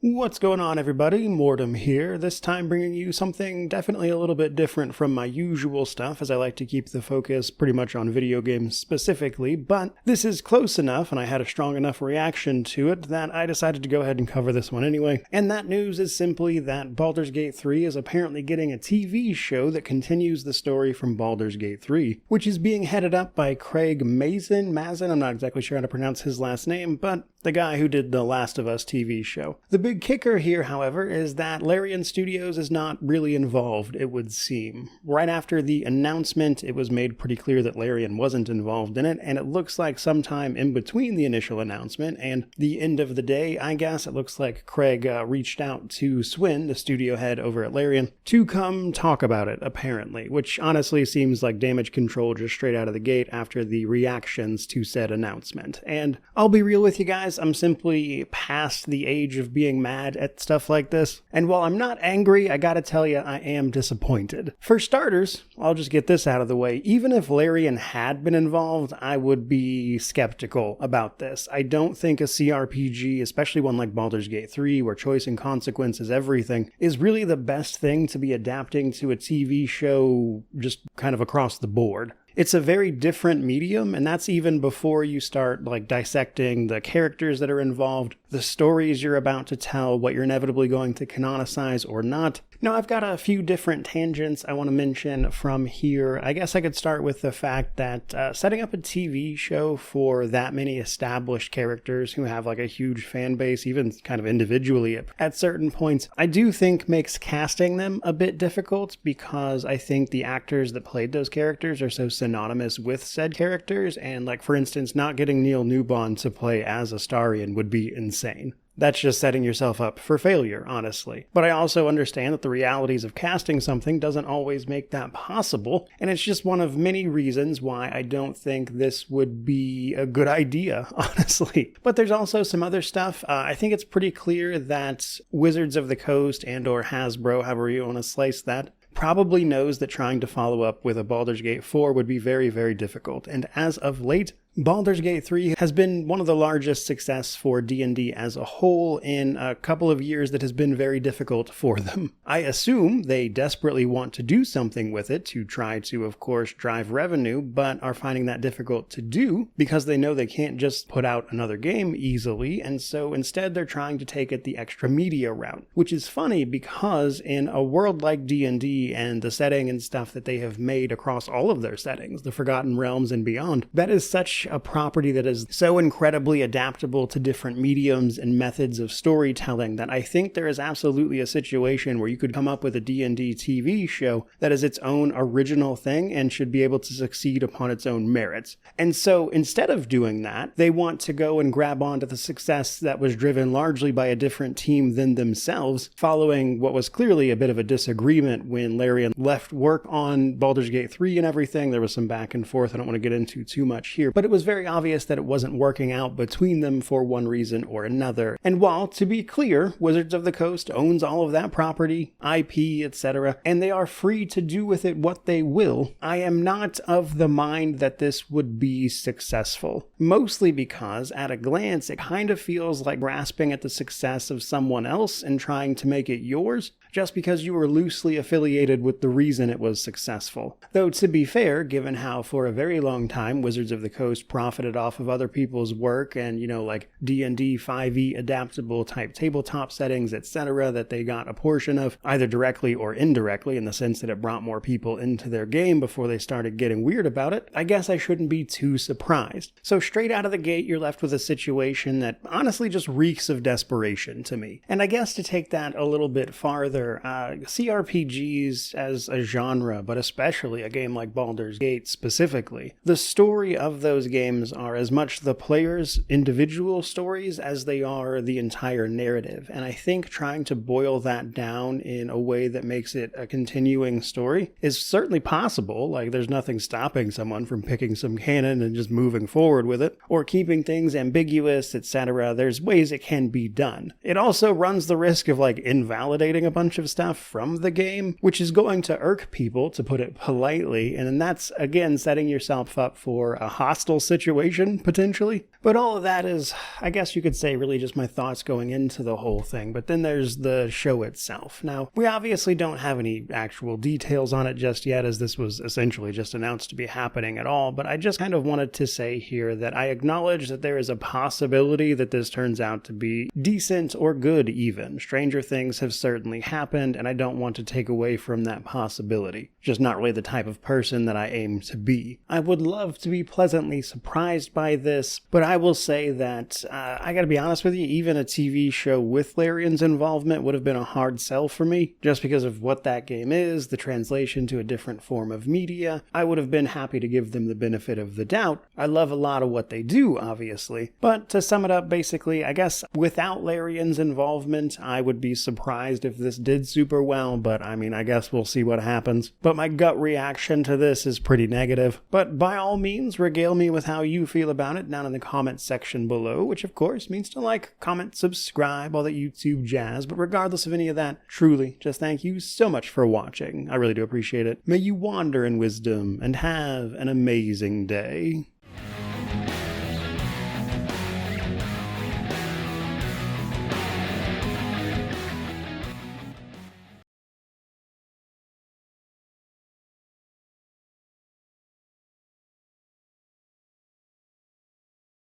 What's going on, everybody? Mortem here, this time bringing you something definitely a little bit different from my usual stuff, as I like to keep the focus pretty much on video games specifically, but this is close enough and I had a strong enough reaction to it that I decided to go ahead and cover this one anyway. And that news is simply that Baldur's Gate 3 is apparently getting a TV show that continues the story from Baldur's Gate 3, which is being headed up by Craig Mazin, I'm not exactly sure how to pronounce his last name, but the guy who did the Last of Us TV show. The big kicker here, however, is that Larian Studios is not really involved, it would seem. Right after the announcement, it was made pretty clear that Larian wasn't involved in it, and it looks like sometime in between the initial announcement and the end of the day, I guess, it looks like Craig reached out to Swin, the studio head over at Larian, to come talk about it, apparently, which honestly seems like damage control just straight out of the gate after the reactions to said announcement. And I'll be real with you guys, I'm simply past the age of being mad at stuff like this. And while I'm not angry, I gotta tell you, I am disappointed. For starters, I'll just get this out of the way. Even if Larian had been involved, I would be skeptical about this. I don't think a CRPG, especially one like Baldur's Gate 3, where choice and consequence is everything, is really the best thing to be adapting to a TV show just kind of across the board. It's a very different medium, and that's even before you start dissecting the characters that are involved, the stories you're about to tell, what you're inevitably going to canonicize or not. Now, I've got a few different tangents I want to mention from here. I guess I could start with the fact that setting up a TV show for that many established characters who have a huge fan base, even kind of individually at certain points, I do think makes casting them a bit difficult, because I think the actors that played those characters are so synonymous with said characters, and for instance, not getting Neil Newbon to play as Astarion would be insane. That's just setting yourself up for failure, honestly. But I also understand that the realities of casting something doesn't always make that possible, and it's just one of many reasons why I don't think this would be a good idea, honestly. But there's also some other stuff. I think it's pretty clear that Wizards of the Coast and/or Hasbro, however you want to slice that, probably knows that trying to follow up with a Baldur's Gate 4 would be very, very difficult. And as of late, Baldur's Gate 3 has been one of the largest success for D&D as a whole in a couple of years that has been very difficult for them. I assume they desperately want to do something with it to try to, of course, drive revenue, but are finding that difficult to do because they know they can't just put out another game easily, and so instead they're trying to take it the extra media route, which is funny because in a world like D&D and the setting and stuff that they have made across all of their settings, the Forgotten Realms and beyond, that is such a property that is so incredibly adaptable to different mediums and methods of storytelling that I think there is absolutely a situation where you could come up with a D&D TV show that is its own original thing and should be able to succeed upon its own merits. And so instead of doing that, they want to go and grab onto the success that was driven largely by a different team than themselves, following what was clearly a bit of a disagreement when Larian left work on Baldur's Gate 3 and everything. There was some back and forth I don't want to get into too much here, but it was very obvious that it wasn't working out between them for one reason or another. And while, to be clear, Wizards of the Coast owns all of that property, IP, etc., and they are free to do with it what they will, I am not of the mind that this would be successful. Mostly because, at a glance, it kind of feels like grasping at the success of someone else and trying to make it yours, just because you were loosely affiliated with the reason it was successful. Though, to be fair, given how for a very long time Wizards of the Coast profited off of other people's work and, D&D 5e adaptable type tabletop settings, etc., that they got a portion of, either directly or indirectly, in the sense that it brought more people into their game before they started getting weird about it, I guess I shouldn't be too surprised. So straight out of the gate, you're left with a situation that honestly just reeks of desperation to me. And I guess to take that a little bit farther, CRPGs as a genre, but especially a game like Baldur's Gate specifically, the story of those games are as much the player's individual stories as they are the entire narrative. And I think trying to boil that down in a way that makes it a continuing story is certainly possible. There's nothing stopping someone from picking some canon and just moving forward with it, or keeping things ambiguous, etc. There's ways it can be done. It also runs the risk of invalidating a bunch bunch of stuff from the game, which is going to irk people, to put it politely, and that's, again, setting yourself up for a hostile situation, potentially. But all of that is, I guess you could say, really just my thoughts going into the whole thing. But then there's the show itself. Now, we obviously don't have any actual details on it just yet, as this was essentially just announced to be happening at all, but I just kind of wanted to say here that I acknowledge that there is a possibility that this turns out to be decent or good even. Stranger things have certainly happened, and I don't want to take away from that possibility. Just not really the type of person that I aim to be. I would love to be pleasantly surprised by this, but I will say that, I gotta be honest with you, even a TV show with Larian's involvement would have been a hard sell for me, just because of what that game is, the translation to a different form of media. I would have been happy to give them the benefit of the doubt. I love a lot of what they do, obviously, but to sum it up, basically, I guess without Larian's involvement, I would be surprised if this did super well, but I mean, I guess we'll see what happens. But my gut reaction to this is pretty negative. But by all means, regale me with how you feel about it down in the comments section below, which of course means to like, comment, subscribe, all that YouTube jazz. But regardless of any of that, truly, just thank you so much for watching. I really do appreciate it. May you wander in wisdom and have an amazing day.